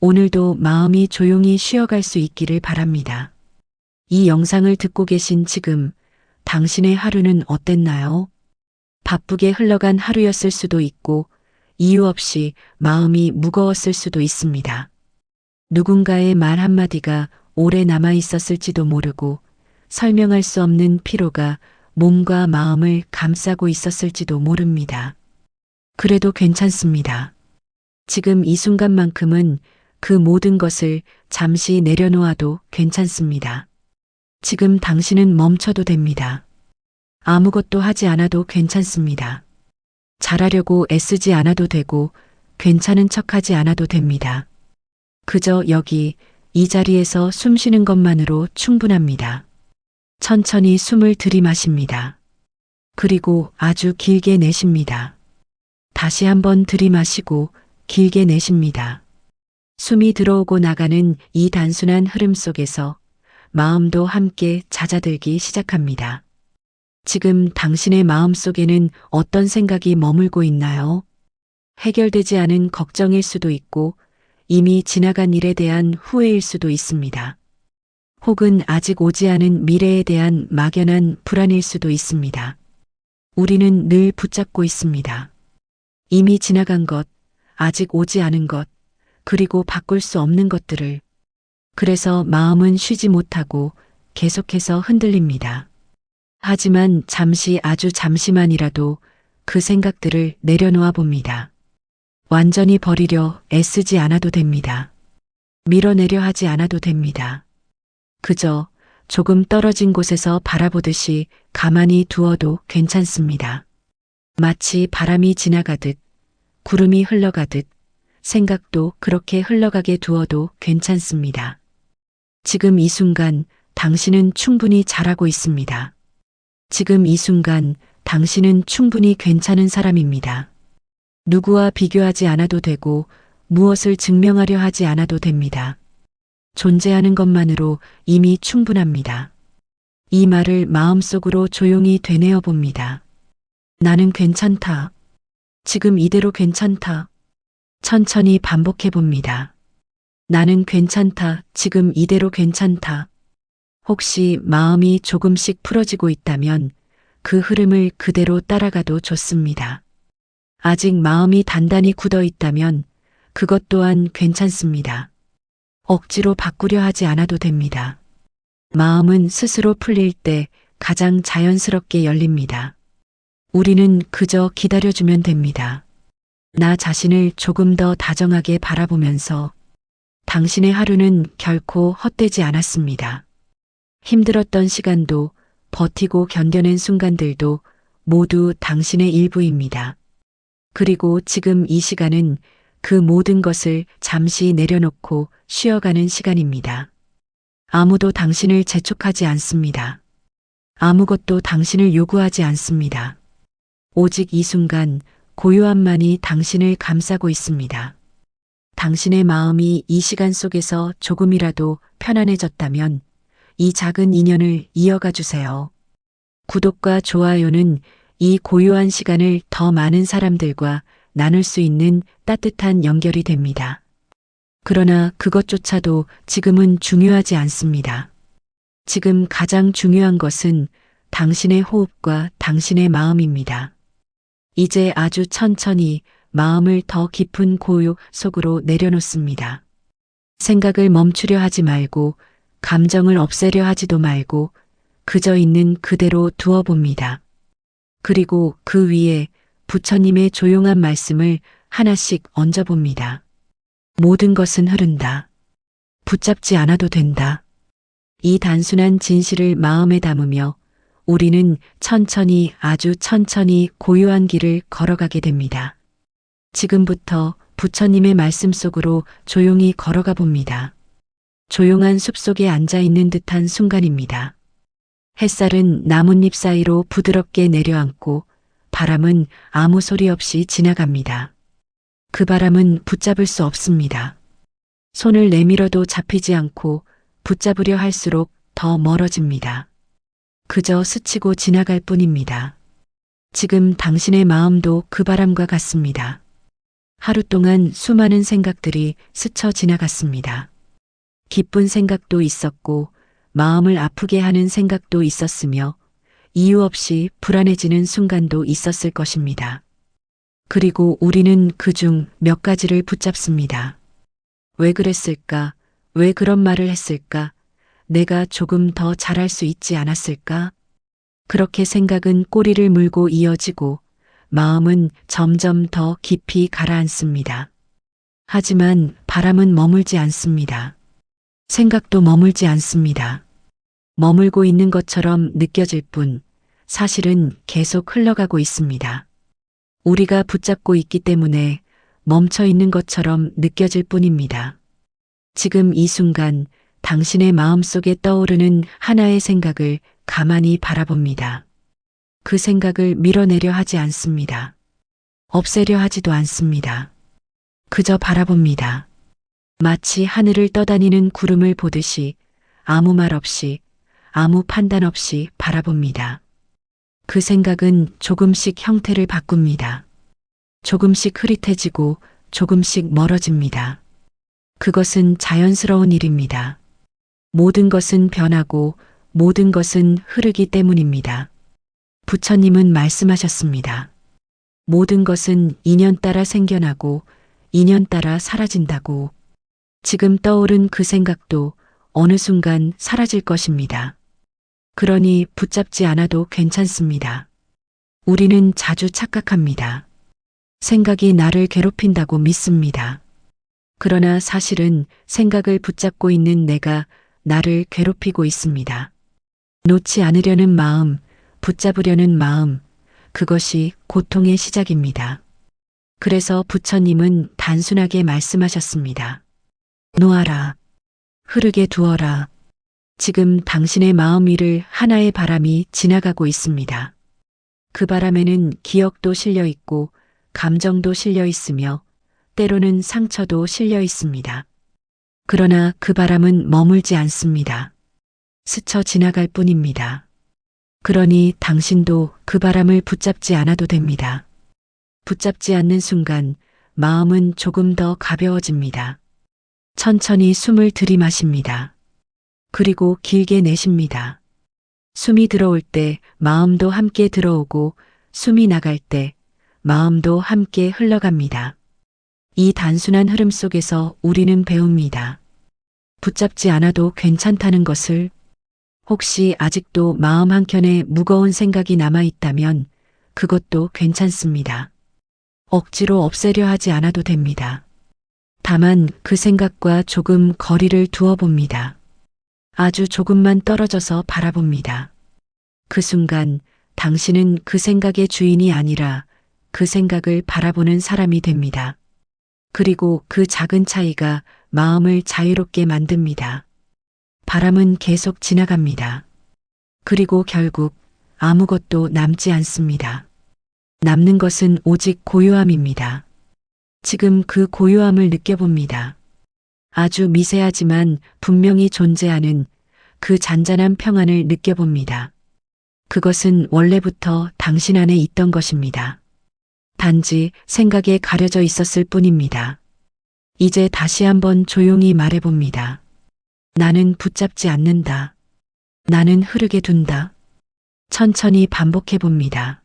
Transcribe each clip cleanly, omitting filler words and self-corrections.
오늘도 마음이 조용히 쉬어갈 수 있기를 바랍니다. 이 영상을 듣고 계신 지금 당신의 하루는 어땠나요? 바쁘게 흘러간 하루였을 수도 있고 이유 없이 마음이 무거웠을 수도 있습니다. 누군가의 말 한마디가 오래 남아 있었을지도 모르고 설명할 수 없는 피로가 몸과 마음을 감싸고 있었을지도 모릅니다. 그래도 괜찮습니다. 지금 이 순간만큼은 그 모든 것을 잠시 내려놓아도 괜찮습니다. 지금 당신은 멈춰도 됩니다. 아무것도 하지 않아도 괜찮습니다. 잘하려고 애쓰지 않아도 되고 괜찮은 척하지 않아도 됩니다. 그저 여기 이 자리에서 숨 쉬는 것만으로 충분합니다. 천천히 숨을 들이마십니다. 그리고 아주 길게 내쉽니다. 다시 한번 들이마시고 길게 내쉽니다. 숨이 들어오고 나가는 이 단순한 흐름 속에서 마음도 함께 잦아들기 시작합니다. 지금 당신의 마음 속에는 어떤 생각이 머물고 있나요? 해결되지 않은 걱정일 수도 있고 이미 지나간 일에 대한 후회일 수도 있습니다. 혹은 아직 오지 않은 미래에 대한 막연한 불안일 수도 있습니다. 우리는 늘 붙잡고 있습니다. 이미 지나간 것, 아직 오지 않은 것, 그리고 바꿀 수 없는 것들을. 그래서 마음은 쉬지 못하고 계속해서 흔들립니다. 하지만 잠시 아주 잠시만이라도 그 생각들을 내려놓아 봅니다. 완전히 버리려 애쓰지 않아도 됩니다. 밀어내려 하지 않아도 됩니다. 그저 조금 떨어진 곳에서 바라보듯이 가만히 두어도 괜찮습니다. 마치 바람이 지나가듯, 구름이 흘러가듯, 생각도 그렇게 흘러가게 두어도 괜찮습니다. 지금 이 순간 당신은 충분히 잘하고 있습니다. 지금 이 순간 당신은 충분히 괜찮은 사람입니다. 누구와 비교하지 않아도 되고 무엇을 증명하려 하지 않아도 됩니다. 존재하는 것만으로 이미 충분합니다. 이 말을 마음속으로 조용히 되뇌어 봅니다. 나는 괜찮다. 지금 이대로 괜찮다. 천천히 반복해 봅니다. 나는 괜찮다. 지금 이대로 괜찮다. 혹시 마음이 조금씩 풀어지고 있다면 그 흐름을 그대로 따라가도 좋습니다. 아직 마음이 단단히 굳어 있다면 그것 또한 괜찮습니다. 억지로 바꾸려 하지 않아도 됩니다. 마음은 스스로 풀릴 때 가장 자연스럽게 열립니다. 우리는 그저 기다려주면 됩니다. 나 자신을 조금 더 다정하게 바라보면서 당신의 하루는 결코 헛되지 않았습니다. 힘들었던 시간도 버티고 견뎌낸 순간들도 모두 당신의 일부입니다. 그리고 지금 이 시간은 그 모든 것을 잠시 내려놓고 쉬어가는 시간입니다. 아무도 당신을 재촉하지 않습니다. 아무것도 당신을 요구하지 않습니다. 오직 이 순간 고요함만이 당신을 감싸고 있습니다. 당신의 마음이 이 시간 속에서 조금이라도 편안해졌다면 이 작은 인연을 이어가 주세요. 구독과 좋아요는 이 고요한 시간을 더 많은 사람들과 나눌 수 있는 따뜻한 연결이 됩니다. 그러나 그것조차도 지금은 중요하지 않습니다. 지금 가장 중요한 것은 당신의 호흡과 당신의 마음입니다. 이제 아주 천천히 마음을 더 깊은 고요 속으로 내려놓습니다. 생각을 멈추려 하지 말고 감정을 없애려 하지도 말고 그저 있는 그대로 두어봅니다. 그리고 그 위에 부처님의 조용한 말씀을 하나씩 얹어봅니다. 모든 것은 흐른다. 붙잡지 않아도 된다. 이 단순한 진실을 마음에 담으며 우리는 천천히 아주 천천히 고요한 길을 걸어가게 됩니다. 지금부터 부처님의 말씀 속으로 조용히 걸어가 봅니다. 조용한 숲속에 앉아있는 듯한 순간입니다. 햇살은 나뭇잎 사이로 부드럽게 내려앉고 바람은 아무 소리 없이 지나갑니다. 그 바람은 붙잡을 수 없습니다. 손을 내밀어도 잡히지 않고 붙잡으려 할수록 더 멀어집니다. 그저 스치고 지나갈 뿐입니다. 지금 당신의 마음도 그 바람과 같습니다. 하루 동안 수많은 생각들이 스쳐 지나갔습니다. 기쁜 생각도 있었고 마음을 아프게 하는 생각도 있었으며 이유 없이 불안해지는 순간도 있었을 것입니다. 그리고 우리는 그중 몇 가지를 붙잡습니다. 왜 그랬을까? 왜 그런 말을 했을까? 내가 조금 더 잘할 수 있지 않았을까? 그렇게 생각은 꼬리를 물고 이어지고 마음은 점점 더 깊이 가라앉습니다. 하지만 바람은 머물지 않습니다. 생각도 머물지 않습니다. 머물고 있는 것처럼 느껴질 뿐 사실은 계속 흘러가고 있습니다. 우리가 붙잡고 있기 때문에 멈춰 있는 것처럼 느껴질 뿐입니다. 지금 이 순간 당신의 마음속에 떠오르는 하나의 생각을 가만히 바라봅니다. 그 생각을 밀어내려 하지 않습니다. 없애려 하지도 않습니다. 그저 바라봅니다. 마치 하늘을 떠다니는 구름을 보듯이 아무 말 없이 아무 판단 없이 바라봅니다. 그 생각은 조금씩 형태를 바꿉니다. 조금씩 흐릿해지고 조금씩 멀어집니다. 그것은 자연스러운 일입니다. 모든 것은 변하고 모든 것은 흐르기 때문입니다. 부처님은 말씀하셨습니다. 모든 것은 인연 따라 생겨나고 인연 따라 사라진다고. 지금 떠오른 그 생각도 어느 순간 사라질 것입니다. 그러니 붙잡지 않아도 괜찮습니다. 우리는 자주 착각합니다. 생각이 나를 괴롭힌다고 믿습니다. 그러나 사실은 생각을 붙잡고 있는 내가 나를 괴롭히고 있습니다. 놓지 않으려는 마음, 붙잡으려는 마음, 그것이 고통의 시작입니다. 그래서 부처님은 단순하게 말씀하셨습니다. 놓아라. 흐르게 두어라. 지금 당신의 마음 위를 하나의 바람이 지나가고 있습니다. 그 바람에는 기억도 실려 있고 감정도 실려 있으며 때로는 상처도 실려 있습니다. 그러나 그 바람은 머물지 않습니다. 스쳐 지나갈 뿐입니다. 그러니 당신도 그 바람을 붙잡지 않아도 됩니다. 붙잡지 않는 순간 마음은 조금 더 가벼워집니다. 천천히 숨을 들이마십니다. 그리고 길게 내쉽니다. 숨이 들어올 때 마음도 함께 들어오고 숨이 나갈 때 마음도 함께 흘러갑니다. 이 단순한 흐름 속에서 우리는 배웁니다. 붙잡지 않아도 괜찮다는 것을. 혹시 아직도 마음 한켠에 무거운 생각이 남아 있다면 그것도 괜찮습니다. 억지로 없애려 하지 않아도 됩니다. 다만 그 생각과 조금 거리를 두어 봅니다. 아주 조금만 떨어져서 바라봅니다. 그 순간 당신은 그 생각의 주인이 아니라 그 생각을 바라보는 사람이 됩니다. 그리고 그 작은 차이가 마음을 자유롭게 만듭니다. 바람은 계속 지나갑니다. 그리고 결국 아무것도 남지 않습니다. 남는 것은 오직 고요함입니다. 지금 그 고요함을 느껴봅니다. 아주 미세하지만 분명히 존재하는 그 잔잔한 평안을 느껴봅니다. 그것은 원래부터 당신 안에 있던 것입니다. 단지 생각에 가려져 있었을 뿐입니다. 이제 다시 한번 조용히 말해봅니다. 나는 붙잡지 않는다. 나는 흐르게 둔다. 천천히 반복해봅니다.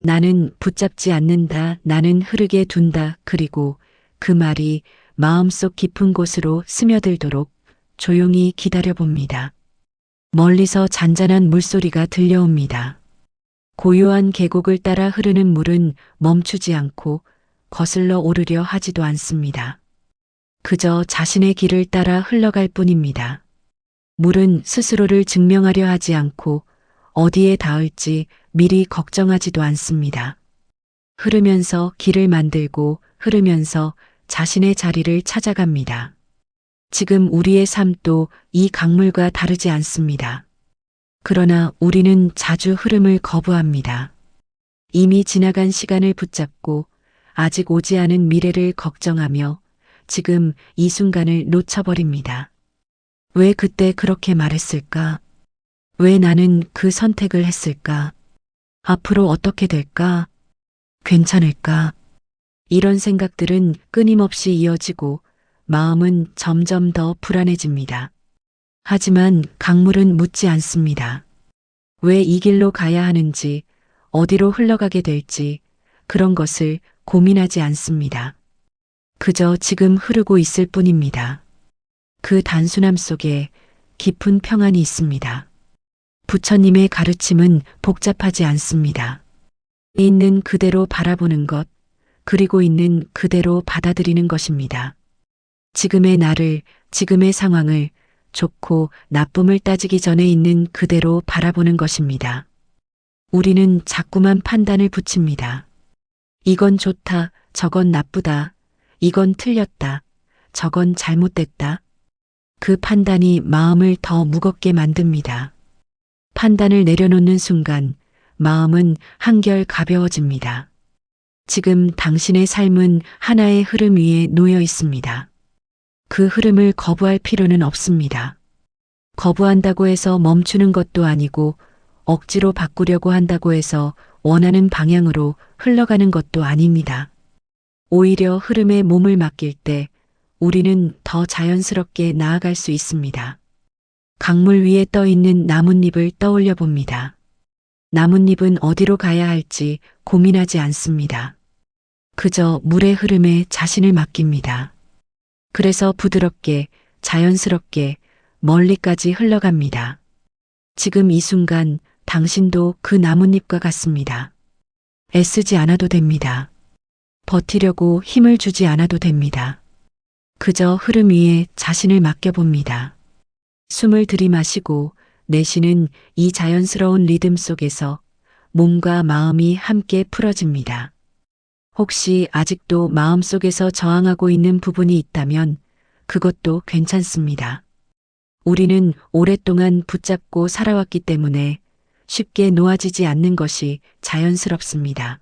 나는 붙잡지 않는다. 나는 흐르게 둔다. 그리고 그 말이 마음속 깊은 곳으로 스며들도록 조용히 기다려봅니다. 멀리서 잔잔한 물소리가 들려옵니다. 고요한 계곡을 따라 흐르는 물은 멈추지 않고 거슬러 오르려 하지도 않습니다. 그저 자신의 길을 따라 흘러갈 뿐입니다. 물은 스스로를 증명하려 하지 않고 어디에 닿을지 미리 걱정하지도 않습니다. 흐르면서 길을 만들고 흐르면서 자신의 자리를 찾아갑니다. 지금 우리의 삶도 이 강물과 다르지 않습니다. 그러나 우리는 자주 흐름을 거부합니다. 이미 지나간 시간을 붙잡고 아직 오지 않은 미래를 걱정하며 지금 이 순간을 놓쳐버립니다. 왜 그때 그렇게 말했을까? 왜 나는 그 선택을 했을까? 앞으로 어떻게 될까? 괜찮을까? 이런 생각들은 끊임없이 이어지고 마음은 점점 더 불안해집니다. 하지만 강물은 묻지 않습니다. 왜 이 길로 가야 하는지, 어디로 흘러가게 될지 그런 것을 고민하지 않습니다. 그저 지금 흐르고 있을 뿐입니다. 그 단순함 속에 깊은 평안이 있습니다. 부처님의 가르침은 복잡하지 않습니다. 있는 그대로 바라보는 것, 그리고 있는 그대로 받아들이는 것입니다. 지금의 나를, 지금의 상황을 좋고 나쁨을 따지기 전에 있는 그대로 바라보는 것입니다. 우리는 자꾸만 판단을 붙입니다. 이건 좋다, 저건 나쁘다, 이건 틀렸다, 저건 잘못됐다. 그 판단이 마음을 더 무겁게 만듭니다. 판단을 내려놓는 순간 마음은 한결 가벼워집니다. 지금 당신의 삶은 하나의 흐름 위에 놓여 있습니다. 그 흐름을 거부할 필요는 없습니다. 거부한다고 해서 멈추는 것도 아니고 억지로 바꾸려고 한다고 해서 원하는 방향으로 흘러가는 것도 아닙니다. 오히려 흐름에 몸을 맡길 때 우리는 더 자연스럽게 나아갈 수 있습니다. 강물 위에 떠 있는 나뭇잎을 떠올려 봅니다. 나뭇잎은 어디로 가야 할지 고민하지 않습니다. 그저 물의 흐름에 자신을 맡깁니다. 그래서 부드럽게, 자연스럽게 멀리까지 흘러갑니다. 지금 이 순간 당신도 그 나뭇잎과 같습니다. 애쓰지 않아도 됩니다. 버티려고 힘을 주지 않아도 됩니다. 그저 흐름 위에 자신을 맡겨봅니다. 숨을 들이마시고 내쉬는 이 자연스러운 리듬 속에서 몸과 마음이 함께 풀어집니다. 혹시 아직도 마음속에서 저항하고 있는 부분이 있다면 그것도 괜찮습니다. 우리는 오랫동안 붙잡고 살아왔기 때문에 쉽게 놓아지지 않는 것이 자연스럽습니다.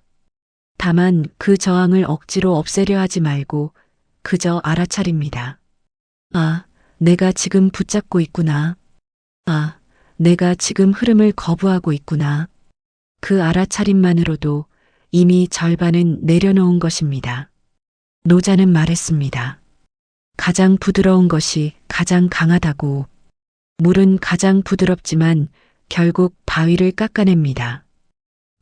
다만 그 저항을 억지로 없애려 하지 말고 그저 알아차립니다. 아, 내가 지금 붙잡고 있구나. 아, 내가 지금 흐름을 거부하고 있구나. 그 알아차림만으로도 이미 절반은 내려놓은 것입니다. 노자는 말했습니다. 가장 부드러운 것이 가장 강하다고. 물은 가장 부드럽지만 결국 바위를 깎아냅니다.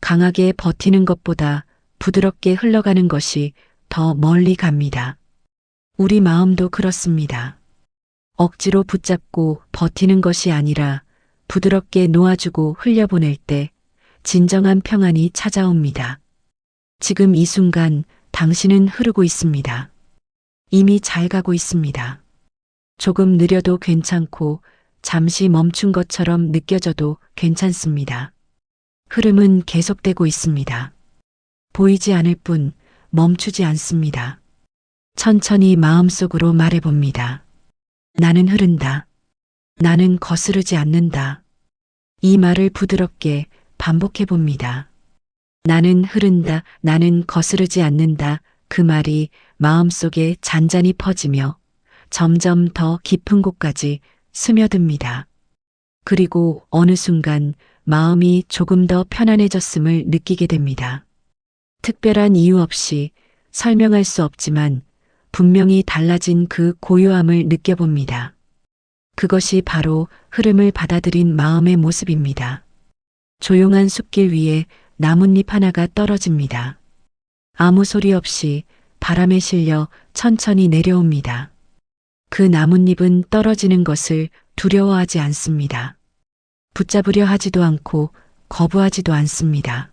강하게 버티는 것보다 부드럽게 흘러가는 것이 더 멀리 갑니다. 우리 마음도 그렇습니다. 억지로 붙잡고 버티는 것이 아니라 부드럽게 놓아주고 흘려보낼 때 진정한 평안이 찾아옵니다. 지금 이 순간 당신은 흐르고 있습니다. 이미 잘 가고 있습니다. 조금 느려도 괜찮고 잠시 멈춘 것처럼 느껴져도 괜찮습니다. 흐름은 계속되고 있습니다. 보이지 않을 뿐 멈추지 않습니다. 천천히 마음속으로 말해봅니다. 나는 흐른다. 나는 거스르지 않는다. 이 말을 부드럽게 반복해봅니다. 나는 흐른다. 나는 거스르지 않는다. 그 말이 마음속에 잔잔히 퍼지며 점점 더 깊은 곳까지 스며듭니다. 그리고 어느 순간 마음이 조금 더 편안해졌음을 느끼게 됩니다. 특별한 이유 없이 설명할 수 없지만 분명히 달라진 그 고요함을 느껴봅니다. 그것이 바로 흐름을 받아들인 마음의 모습입니다. 조용한 숲길 위에 나뭇잎 하나가 떨어집니다. 아무 소리 없이 바람에 실려 천천히 내려옵니다. 그 나뭇잎은 떨어지는 것을 두려워하지 않습니다. 붙잡으려 하지도 않고 거부하지도 않습니다.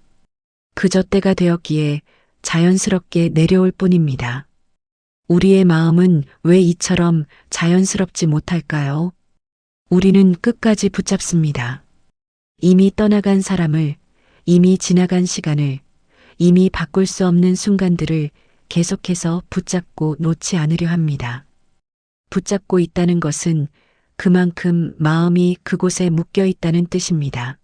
그저 때가 되었기에 자연스럽게 내려올 뿐입니다. 우리의 마음은 왜 이처럼 자연스럽지 못할까요? 우리는 끝까지 붙잡습니다. 이미 떠나간 사람을, 이미 지나간 시간을, 이미 바꿀 수 없는 순간들을 계속해서 붙잡고 놓지 않으려 합니다. 붙잡고 있다는 것은 그만큼 마음이 그곳에 묶여 있다는 뜻입니다.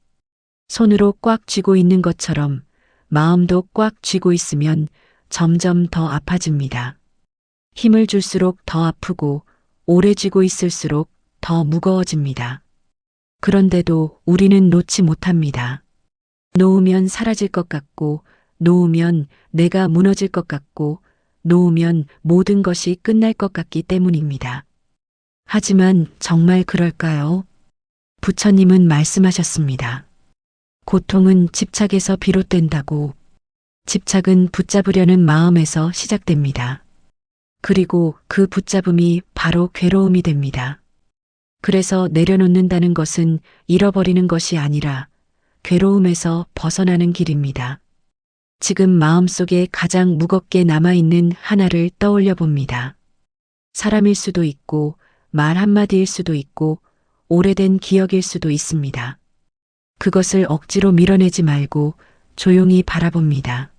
손으로 꽉 쥐고 있는 것처럼 마음도 꽉 쥐고 있으면 점점 더 아파집니다. 힘을 줄수록 더 아프고 오래 쥐고 있을수록 더 무거워집니다. 그런데도 우리는 놓지 못합니다. 놓으면 사라질 것 같고, 놓으면 내가 무너질 것 같고, 놓으면 모든 것이 끝날 것 같기 때문입니다. 하지만 정말 그럴까요? 부처님은 말씀하셨습니다. 고통은 집착에서 비롯된다고. 집착은 붙잡으려는 마음에서 시작됩니다. 그리고 그 붙잡음이 바로 괴로움이 됩니다. 그래서 내려놓는다는 것은 잃어버리는 것이 아니라 괴로움에서 벗어나는 길입니다. 지금 마음속에 가장 무겁게 남아있는 하나를 떠올려 봅니다. 사람일 수도 있고 말 한마디일 수도 있고 오래된 기억일 수도 있습니다. 그것을 억지로 밀어내지 말고 조용히 바라봅니다.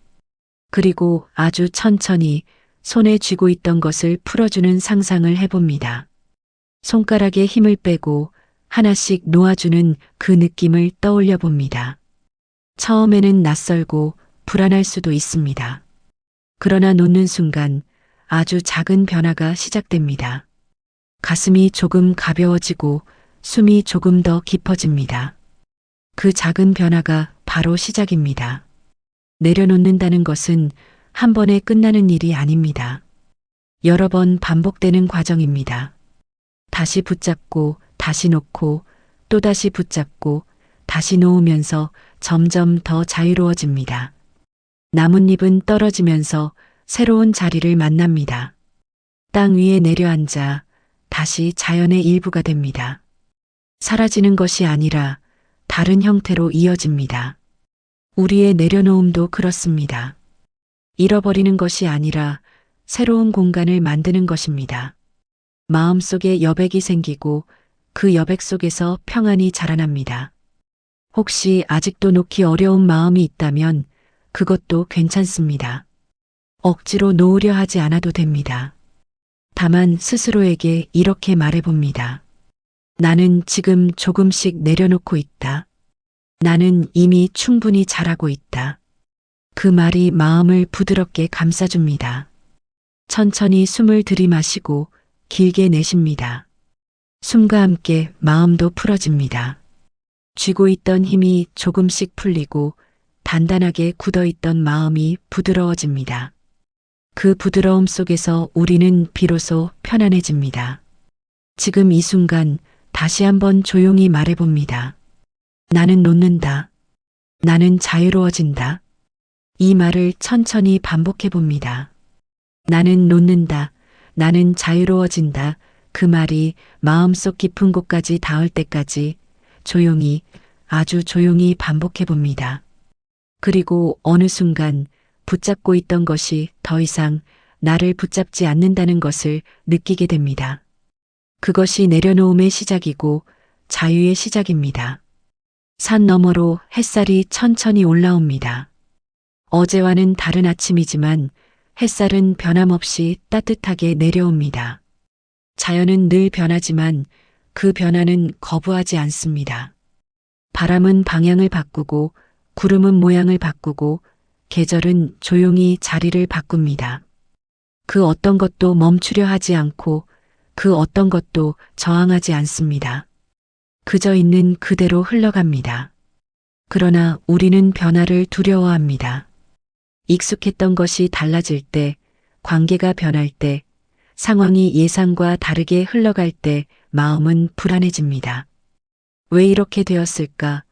그리고 아주 천천히 손에 쥐고 있던 것을 풀어주는 상상을 해봅니다. 손가락에 힘을 빼고 하나씩 놓아주는 그 느낌을 떠올려 봅니다. 처음에는 낯설고 불안할 수도 있습니다. 그러나 놓는 순간 아주 작은 변화가 시작됩니다. 가슴이 조금 가벼워지고 숨이 조금 더 깊어집니다. 그 작은 변화가 바로 시작입니다. 내려놓는다는 것은 한 번에 끝나는 일이 아닙니다. 여러 번 반복되는 과정입니다. 다시 붙잡고 다시 놓고 또다시 붙잡고 다시 놓으면서 점점 더 자유로워집니다. 나뭇잎은 떨어지면서 새로운 자리를 만납니다. 땅 위에 내려앉아 다시 자연의 일부가 됩니다. 사라지는 것이 아니라 다른 형태로 이어집니다. 우리의 내려놓음도 그렇습니다. 잃어버리는 것이 아니라 새로운 공간을 만드는 것입니다. 마음속에 여백이 생기고 그 여백 속에서 평안이 자라납니다. 혹시 아직도 놓기 어려운 마음이 있다면 그것도 괜찮습니다. 억지로 놓으려 하지 않아도 됩니다. 다만 스스로에게 이렇게 말해봅니다. 나는 지금 조금씩 내려놓고 있다. 나는 이미 충분히 잘하고 있다. 그 말이 마음을 부드럽게 감싸줍니다. 천천히 숨을 들이마시고 길게 내쉽니다. 숨과 함께 마음도 풀어집니다. 쥐고 있던 힘이 조금씩 풀리고 단단하게 굳어있던 마음이 부드러워집니다. 그 부드러움 속에서 우리는 비로소 편안해집니다. 지금 이 순간 다시 한번 조용히 말해봅니다. 나는 놓는다. 나는 자유로워진다. 이 말을 천천히 반복해봅니다. 나는 놓는다. 나는 자유로워진다. 그 말이 마음속 깊은 곳까지 닿을 때까지 조용히, 아주 조용히 반복해봅니다. 그리고 어느 순간 붙잡고 있던 것이 더 이상 나를 붙잡지 않는다는 것을 느끼게 됩니다. 그것이 내려놓음의 시작이고 자유의 시작입니다. 산 너머로 햇살이 천천히 올라옵니다. 어제와는 다른 아침이지만 햇살은 변함없이 따뜻하게 내려옵니다. 자연은 늘 변하지만 그 변화는 거부하지 않습니다. 바람은 방향을 바꾸고 구름은 모양을 바꾸고 계절은 조용히 자리를 바꿉니다. 그 어떤 것도 멈추려 하지 않고 그 어떤 것도 저항하지 않습니다. 그저 있는 그대로 흘러갑니다. 그러나 우리는 변화를 두려워합니다. 익숙했던 것이 달라질 때, 관계가 변할 때, 상황이 예상과 다르게 흘러갈 때 마음은 불안해집니다. 왜 이렇게 되었을까?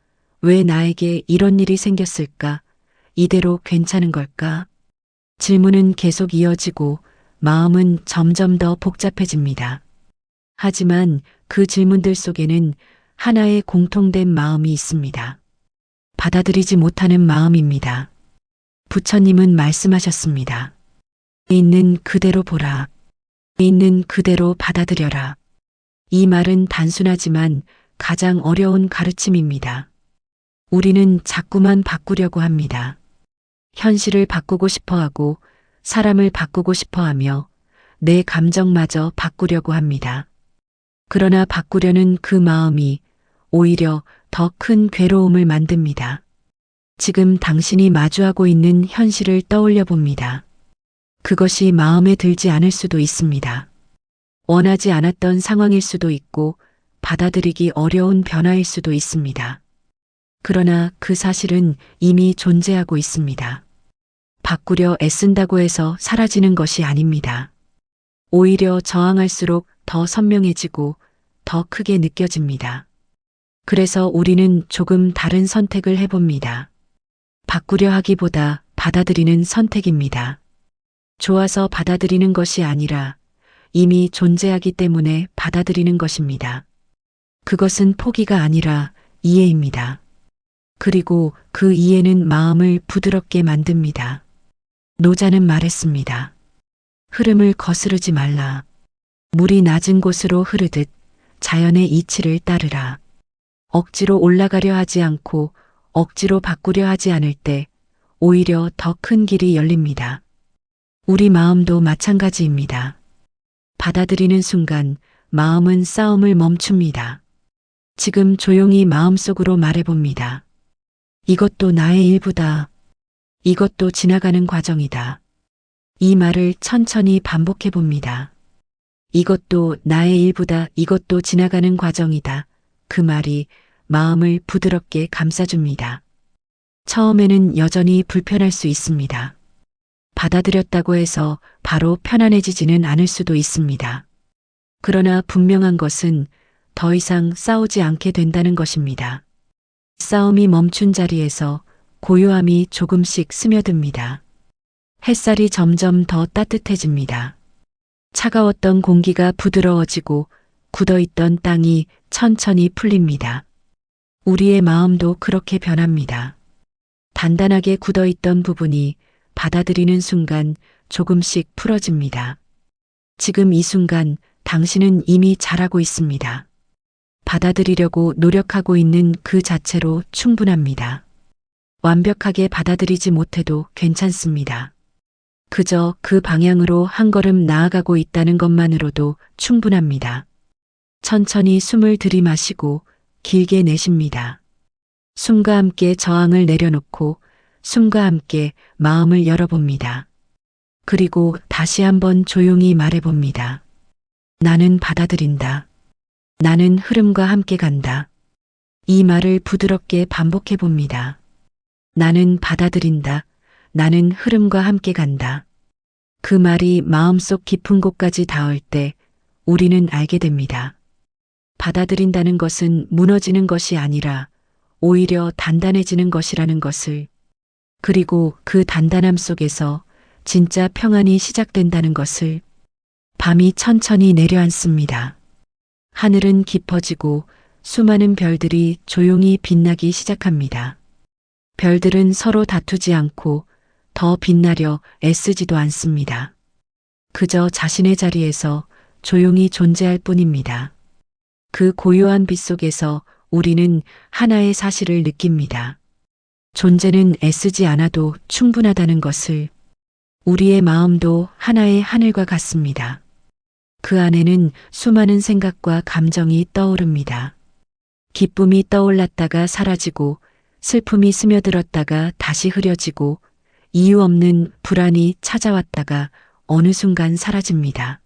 왜 나에게 이런 일이 생겼을까? 이대로 괜찮은 걸까? 질문은 계속 이어지고 마음은 점점 더 복잡해집니다. 하지만 그 질문들 속에는 하나의 공통된 마음이 있습니다. 받아들이지 못하는 마음입니다. 부처님은 말씀하셨습니다. 있는 그대로 보라. 있는 그대로 받아들여라. 이 말은 단순하지만 가장 어려운 가르침입니다. 우리는 자꾸만 바꾸려고 합니다. 현실을 바꾸고 싶어 하고 사람을 바꾸고 싶어 하며 내 감정마저 바꾸려고 합니다. 그러나 바꾸려는 그 마음이 오히려 더 큰 괴로움을 만듭니다. 지금 당신이 마주하고 있는 현실을 떠올려 봅니다. 그것이 마음에 들지 않을 수도 있습니다. 원하지 않았던 상황일 수도 있고 받아들이기 어려운 변화일 수도 있습니다. 그러나 그 사실은 이미 존재하고 있습니다. 바꾸려 애쓴다고 해서 사라지는 것이 아닙니다. 오히려 저항할수록 더 선명해지고 더 크게 느껴집니다. 그래서 우리는 조금 다른 선택을 해봅니다. 바꾸려 하기보다 받아들이는 선택입니다. 좋아서 받아들이는 것이 아니라 이미 존재하기 때문에 받아들이는 것입니다. 그것은 포기가 아니라 이해입니다. 그리고 그 이해는 마음을 부드럽게 만듭니다. 노자는 말했습니다. 흐름을 거스르지 말라. 물이 낮은 곳으로 흐르듯 자연의 이치를 따르라. 억지로 올라가려 하지 않고 억지로 바꾸려 하지 않을 때 오히려 더 큰 길이 열립니다. 우리 마음도 마찬가지입니다. 받아들이는 순간 마음은 싸움을 멈춥니다. 지금 조용히 마음속으로 말해봅니다. 이것도 나의 일부다. 이것도 지나가는 과정이다. 이 말을 천천히 반복해 봅니다. 이것도 나의 일부다. 이것도 지나가는 과정이다. 그 말이 마음을 부드럽게 감싸줍니다. 처음에는 여전히 불편할 수 있습니다. 받아들였다고 해서 바로 편안해지지는 않을 수도 있습니다. 그러나 분명한 것은 더 이상 싸우지 않게 된다는 것입니다. 싸움이 멈춘 자리에서 고요함이 조금씩 스며듭니다. 햇살이 점점 더 따뜻해집니다. 차가웠던 공기가 부드러워지고 굳어있던 땅이 천천히 풀립니다. 우리의 마음도 그렇게 변합니다. 단단하게 굳어있던 부분이 받아들이는 순간 조금씩 풀어집니다. 지금 이 순간 당신은 이미 잘하고 있습니다. 받아들이려고 노력하고 있는 그 자체로 충분합니다. 완벽하게 받아들이지 못해도 괜찮습니다. 그저 그 방향으로 한 걸음 나아가고 있다는 것만으로도 충분합니다. 천천히 숨을 들이마시고 길게 내쉽니다. 숨과 함께 저항을 내려놓고 숨과 함께 마음을 열어봅니다. 그리고 다시 한번 조용히 말해봅니다. 나는 받아들인다. 나는 흐름과 함께 간다. 이 말을 부드럽게 반복해봅니다. 나는 받아들인다. 나는 흐름과 함께 간다. 그 말이 마음속 깊은 곳까지 닿을 때 우리는 알게 됩니다. 받아들인다는 것은 무너지는 것이 아니라 오히려 단단해지는 것이라는 것을, 그리고 그 단단함 속에서 진짜 평안이 시작된다는 것을. 밤이 천천히 내려앉습니다. 하늘은 깊어지고 수많은 별들이 조용히 빛나기 시작합니다. 별들은 서로 다투지 않고 더 빛나려 애쓰지도 않습니다. 그저 자신의 자리에서 조용히 존재할 뿐입니다. 그 고요한 빛 속에서 우리는 하나의 사실을 느낍니다. 존재는 애쓰지 않아도 충분하다는 것을. 우리의 마음도 하나의 하늘과 같습니다. 그 안에는 수많은 생각과 감정이 떠오릅니다. 기쁨이 떠올랐다가 사라지고 슬픔이 스며들었다가 다시 흐려지고 이유 없는 불안이 찾아왔다가 어느 순간 사라집니다.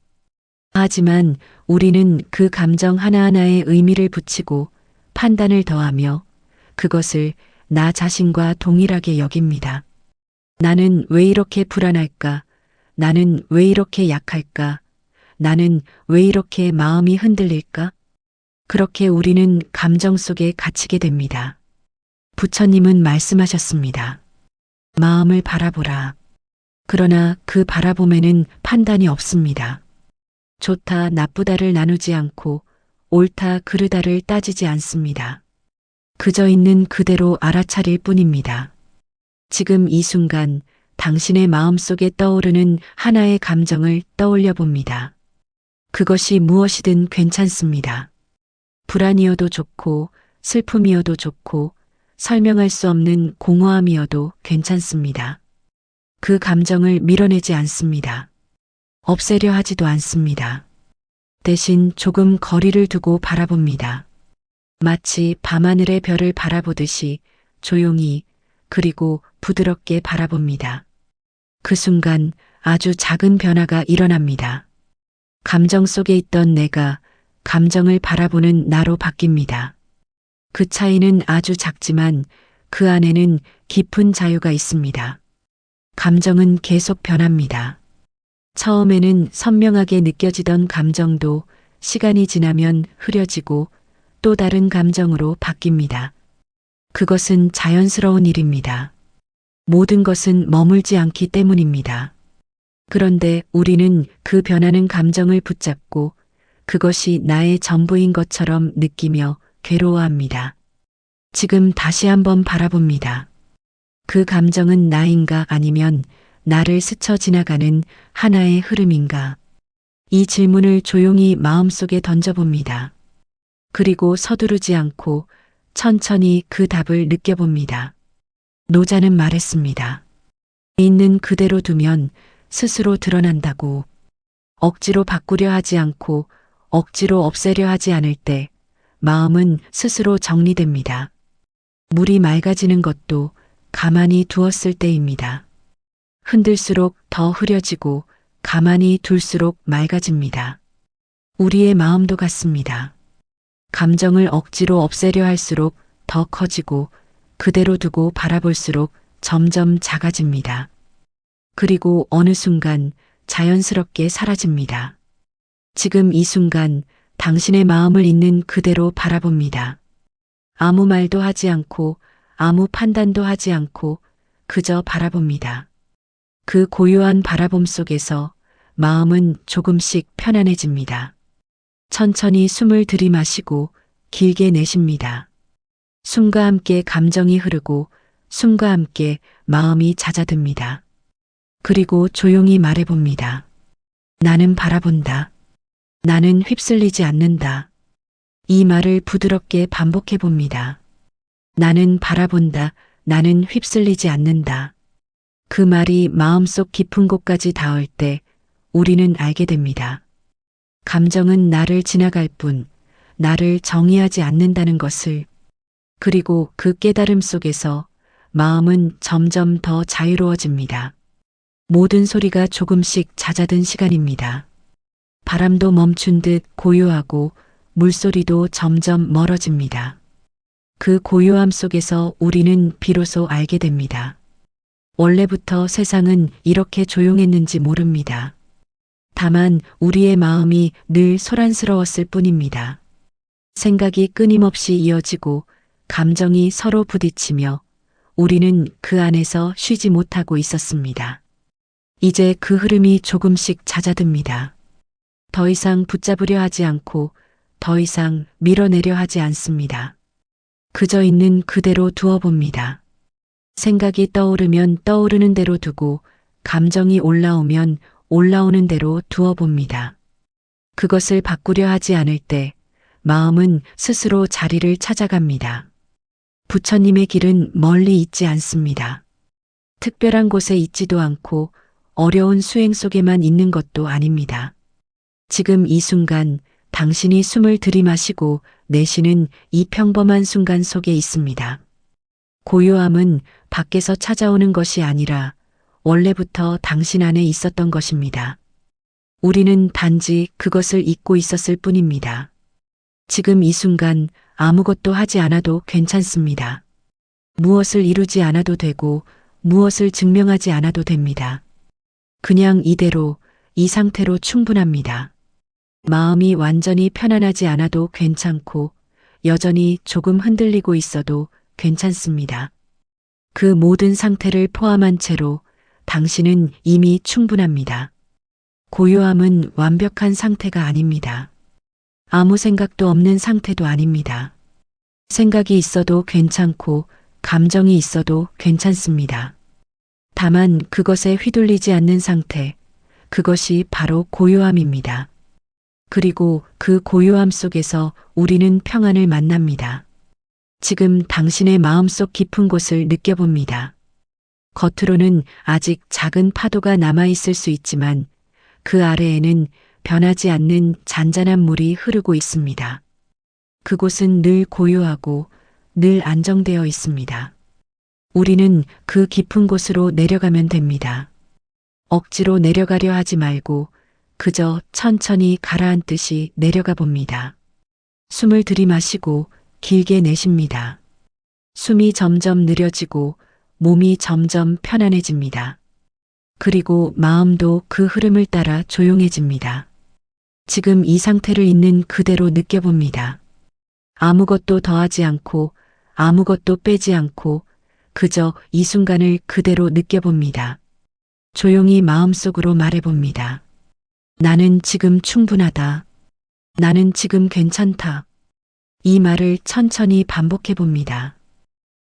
하지만 우리는 그 감정 하나하나에 의미를 붙이고 판단을 더하며 그것을 나 자신과 동일하게 여깁니다. 나는 왜 이렇게 불안할까? 나는 왜 이렇게 약할까? 나는 왜 이렇게 마음이 흔들릴까? 그렇게 우리는 감정 속에 갇히게 됩니다. 부처님은 말씀하셨습니다. 마음을 바라보라. 그러나 그 바라봄에는 판단이 없습니다. 좋다, 나쁘다를 나누지 않고 옳다, 그르다를 따지지 않습니다. 그저 있는 그대로 알아차릴 뿐입니다. 지금 이 순간 당신의 마음속에 떠오르는 하나의 감정을 떠올려 봅니다. 그것이 무엇이든 괜찮습니다. 불안이어도 좋고 슬픔이어도 좋고 설명할 수 없는 공허함이어도 괜찮습니다. 그 감정을 밀어내지 않습니다. 없애려 하지도 않습니다. 대신 조금 거리를 두고 바라봅니다. 마치 밤하늘의 별을 바라보듯이 조용히 그리고 부드럽게 바라봅니다. 그 순간 아주 작은 변화가 일어납니다. 감정 속에 있던 내가 감정을 바라보는 나로 바뀝니다. 그 차이는 아주 작지만 그 안에는 깊은 자유가 있습니다. 감정은 계속 변합니다. 처음에는 선명하게 느껴지던 감정도 시간이 지나면 흐려지고 또 다른 감정으로 바뀝니다. 그것은 자연스러운 일입니다. 모든 것은 머물지 않기 때문입니다. 그런데 우리는 그 변하는 감정을 붙잡고 그것이 나의 전부인 것처럼 느끼며 괴로워합니다. 지금 다시 한번 바라봅니다. 그 감정은 나인가 아니면 나를 스쳐 지나가는 하나의 흐름인가? 이 질문을 조용히 마음속에 던져봅니다. 그리고 서두르지 않고 천천히 그 답을 느껴봅니다. 노자는 말했습니다. 있는 그대로 두면 스스로 드러난다고. 억지로 바꾸려 하지 않고 억지로 없애려 하지 않을 때 마음은 스스로 정리됩니다. 물이 맑아지는 것도 가만히 두었을 때입니다. 흔들수록 더 흐려지고 가만히 둘수록 맑아집니다. 우리의 마음도 같습니다. 감정을 억지로 없애려 할수록 더 커지고 그대로 두고 바라볼수록 점점 작아집니다. 그리고 어느 순간 자연스럽게 사라집니다. 지금 이 순간 당신의 마음을 있는 그대로 바라봅니다. 아무 말도 하지 않고 아무 판단도 하지 않고 그저 바라봅니다. 그 고요한 바라봄 속에서 마음은 조금씩 편안해집니다. 천천히 숨을 들이마시고 길게 내쉽니다. 숨과 함께 감정이 흐르고 숨과 함께 마음이 잦아듭니다. 그리고 조용히 말해봅니다. 나는 바라본다. 나는 휩쓸리지 않는다. 이 말을 부드럽게 반복해봅니다. 나는 바라본다. 나는 휩쓸리지 않는다. 그 말이 마음속 깊은 곳까지 닿을 때 우리는 알게 됩니다. 감정은 나를 지나갈 뿐 나를 정의하지 않는다는 것을. 그리고 그 깨달음 속에서 마음은 점점 더 자유로워집니다. 모든 소리가 조금씩 잦아든 시간입니다. 바람도 멈춘 듯 고요하고 물소리도 점점 멀어집니다. 그 고요함 속에서 우리는 비로소 알게 됩니다. 원래부터 세상은 이렇게 조용했는지 모릅니다. 다만 우리의 마음이 늘 소란스러웠을 뿐입니다. 생각이 끊임없이 이어지고 감정이 서로 부딪히며 우리는 그 안에서 쉬지 못하고 있었습니다. 이제 그 흐름이 조금씩 잦아듭니다. 더 이상 붙잡으려 하지 않고 더 이상 밀어내려 하지 않습니다. 그저 있는 그대로 두어봅니다. 생각이 떠오르면 떠오르는 대로 두고 감정이 올라오면 올라오는 대로 두어봅니다. 그것을 바꾸려 하지 않을 때 마음은 스스로 자리를 찾아갑니다. 부처님의 길은 멀리 있지 않습니다. 특별한 곳에 있지도 않고 어려운 수행 속에만 있는 것도 아닙니다. 지금 이 순간 당신이 숨을 들이마시고 내쉬는 이 평범한 순간 속에 있습니다. 고요함은 밖에서 찾아오는 것이 아니라 원래부터 당신 안에 있었던 것입니다. 우리는 단지 그것을 잊고 있었을 뿐입니다. 지금 이 순간 아무것도 하지 않아도 괜찮습니다. 무엇을 이루지 않아도 되고 무엇을 증명하지 않아도 됩니다. 그냥 이대로 이 상태로 충분합니다. 마음이 완전히 편안하지 않아도 괜찮고 여전히 조금 흔들리고 있어도 괜찮습니다. 그 모든 상태를 포함한 채로 당신은 이미 충분합니다. 고요함은 완벽한 상태가 아닙니다. 아무 생각도 없는 상태도 아닙니다. 생각이 있어도 괜찮고 감정이 있어도 괜찮습니다. 다만 그것에 휘둘리지 않는 상태, 그것이 바로 고요함입니다. 그리고 그 고요함 속에서 우리는 평안을 만납니다. 지금 당신의 마음속 깊은 곳을 느껴봅니다. 겉으로는 아직 작은 파도가 남아있을 수 있지만 그 아래에는 변하지 않는 잔잔한 물이 흐르고 있습니다. 그곳은 늘 고요하고 늘 안정되어 있습니다. 우리는 그 깊은 곳으로 내려가면 됩니다. 억지로 내려가려 하지 말고 그저 천천히 가라앉듯이 내려가 봅니다. 숨을 들이마시고 길게 내쉽니다. 숨이 점점 느려지고 몸이 점점 편안해집니다. 그리고 마음도 그 흐름을 따라 조용해집니다. 지금 이 상태를 있는 그대로 느껴봅니다. 아무것도 더하지 않고 아무것도 빼지 않고 그저 이 순간을 그대로 느껴봅니다. 조용히 마음속으로 말해봅니다. 나는 지금 충분하다. 나는 지금 괜찮다. 이 말을 천천히 반복해 봅니다.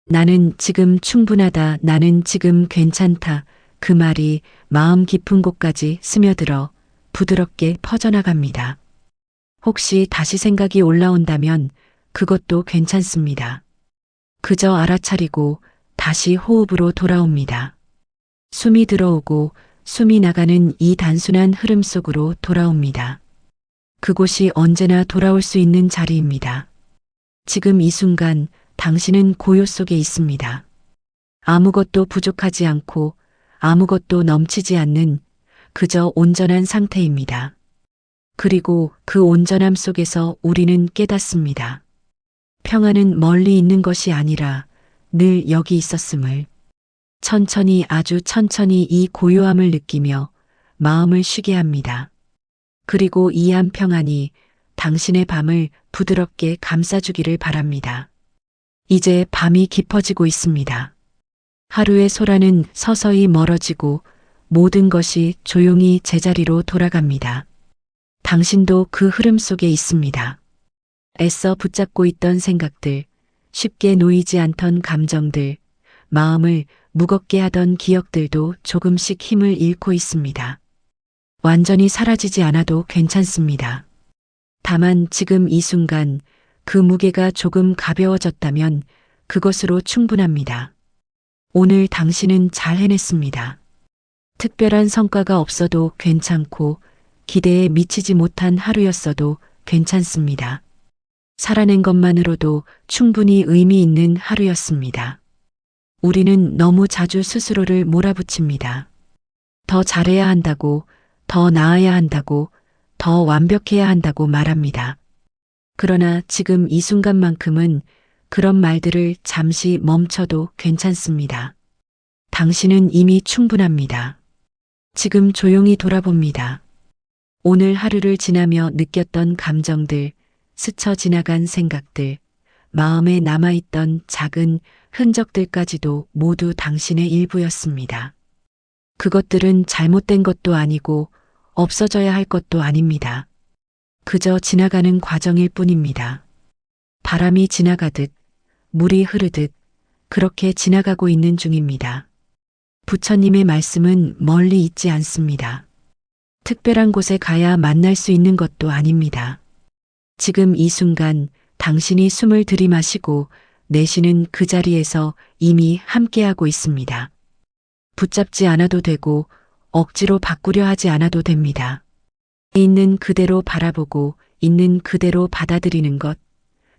나는 지금 충분하다. 나는 지금 괜찮다. 그 말이 마음 깊은 곳까지 스며들어 부드럽게 퍼져나갑니다. 혹시 다시 생각이 올라온다면 그것도 괜찮습니다. 그저 알아차리고 다시 호흡으로 돌아옵니다. 숨이 들어오고 숨이 나가는 이 단순한 흐름 속으로 돌아옵니다. 그곳이 언제나 돌아올 수 있는 자리입니다. 지금 이 순간 당신은 고요 속에 있습니다. 아무것도 부족하지 않고 아무것도 넘치지 않는 그저 온전한 상태입니다. 그리고 그 온전함 속에서 우리는 깨닫습니다. 평안은 멀리 있는 것이 아니라 늘 여기 있었음을. 천천히 아주 천천히 이 고요함을 느끼며 마음을 쉬게 합니다. 그리고 이 한 평안이 당신의 밤을 부드럽게 감싸주기를 바랍니다. 이제 밤이 깊어지고 있습니다. 하루의 소라는 서서히 멀어지고 모든 것이 조용히 제자리로 돌아갑니다. 당신도 그 흐름 속에 있습니다. 애써 붙잡고 있던 생각들, 쉽게 놓이지 않던 감정들, 마음을 무겁게 하던 기억들도 조금씩 힘을 잃고 있습니다. 완전히 사라지지 않아도 괜찮습니다. 다만 지금 이 순간 그 무게가 조금 가벼워졌다면 그것으로 충분합니다. 오늘 당신은 잘 해냈습니다. 특별한 성과가 없어도 괜찮고 기대에 미치지 못한 하루였어도 괜찮습니다. 살아낸 것만으로도 충분히 의미 있는 하루였습니다. 우리는 너무 자주 스스로를 몰아붙입니다. 더 잘해야 한다고, 더 나아야 한다고, 더 완벽해야 한다고 말합니다. 그러나 지금 이 순간만큼은 그런 말들을 잠시 멈춰도 괜찮습니다. 당신은 이미 충분합니다. 지금 조용히 돌아봅니다. 오늘 하루를 지나며 느꼈던 감정들, 스쳐 지나간 생각들, 마음에 남아있던 작은 흔적들까지도 모두 당신의 일부였습니다. 그것들은 잘못된 것도 아니고 없어져야 할 것도 아닙니다. 그저 지나가는 과정일 뿐입니다. 바람이 지나가듯, 물이 흐르듯 그렇게 지나가고 있는 중입니다. 부처님의 말씀은 멀리 있지 않습니다. 특별한 곳에 가야 만날 수 있는 것도 아닙니다. 지금 이 순간 당신이 숨을 들이마시고 내쉬는 그 자리에서 이미 함께하고 있습니다. 붙잡지 않아도 되고 억지로 바꾸려 하지 않아도 됩니다. 있는 그대로 바라보고 있는 그대로 받아들이는 것,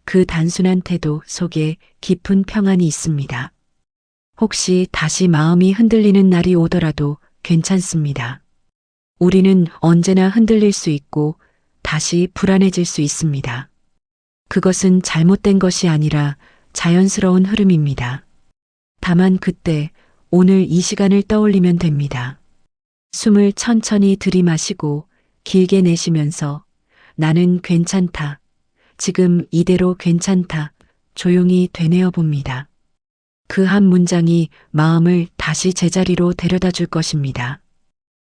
그 단순한 태도 속에 깊은 평안이 있습니다. 혹시 다시 마음이 흔들리는 날이 오더라도 괜찮습니다. 우리는 언제나 흔들릴 수 있고 다시 불안해질 수 있습니다. 그것은 잘못된 것이 아니라 자연스러운 흐름입니다. 다만 그때 오늘 이 시간을 떠올리면 됩니다. 숨을 천천히 들이마시고 길게 내쉬면서 나는 괜찮다. 지금 이대로 괜찮다. 조용히 되뇌어 봅니다. 그 한 문장이 마음을 다시 제자리로 데려다 줄 것입니다.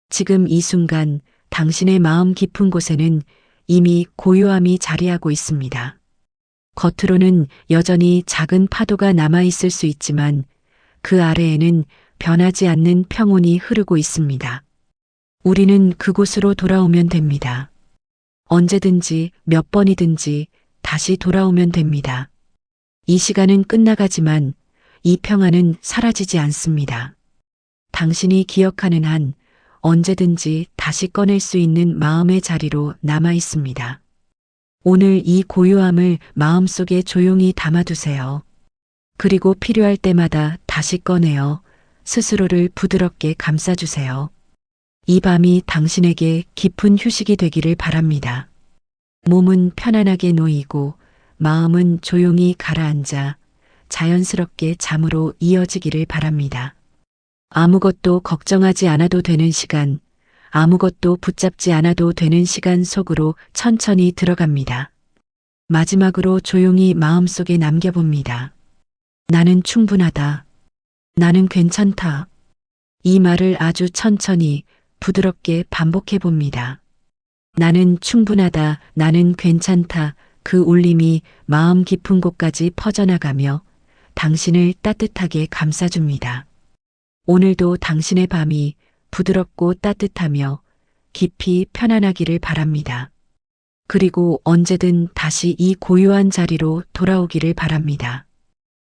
지금 이 순간 당신의 마음 깊은 곳에는 이미 고요함이 자리하고 있습니다. 겉으로는 여전히 작은 파도가 남아있을 수 있지만 그 아래에는 변하지 않는 평온이 흐르고 있습니다. 우리는 그곳으로 돌아오면 됩니다. 언제든지 몇 번이든지 다시 돌아오면 됩니다. 이 시간은 끝나가지만 이 평안은 사라지지 않습니다. 당신이 기억하는 한 언제든지 다시 꺼낼 수 있는 마음의 자리로 남아 있습니다. 오늘 이 고요함을 마음속에 조용히 담아두세요. 그리고 필요할 때마다 다시 꺼내어 스스로를 부드럽게 감싸주세요. 이 밤이 당신에게 깊은 휴식이 되기를 바랍니다. 몸은 편안하게 놓이고 마음은 조용히 가라앉아 자연스럽게 잠으로 이어지기를 바랍니다. 아무것도 걱정하지 않아도 되는 시간, 아무것도 붙잡지 않아도 되는 시간 속으로 천천히 들어갑니다. 마지막으로 조용히 마음속에 남겨봅니다. 나는 충분하다. 나는 괜찮다. 이 말을 아주 천천히 부드럽게 반복해 봅니다. 나는 충분하다. 나는 괜찮다. 그 울림이 마음 깊은 곳까지 퍼져나가며 당신을 따뜻하게 감싸줍니다. 오늘도 당신의 밤이 부드럽고 따뜻하며 깊이 편안하기를 바랍니다. 그리고 언제든 다시 이 고요한 자리로 돌아오기를 바랍니다.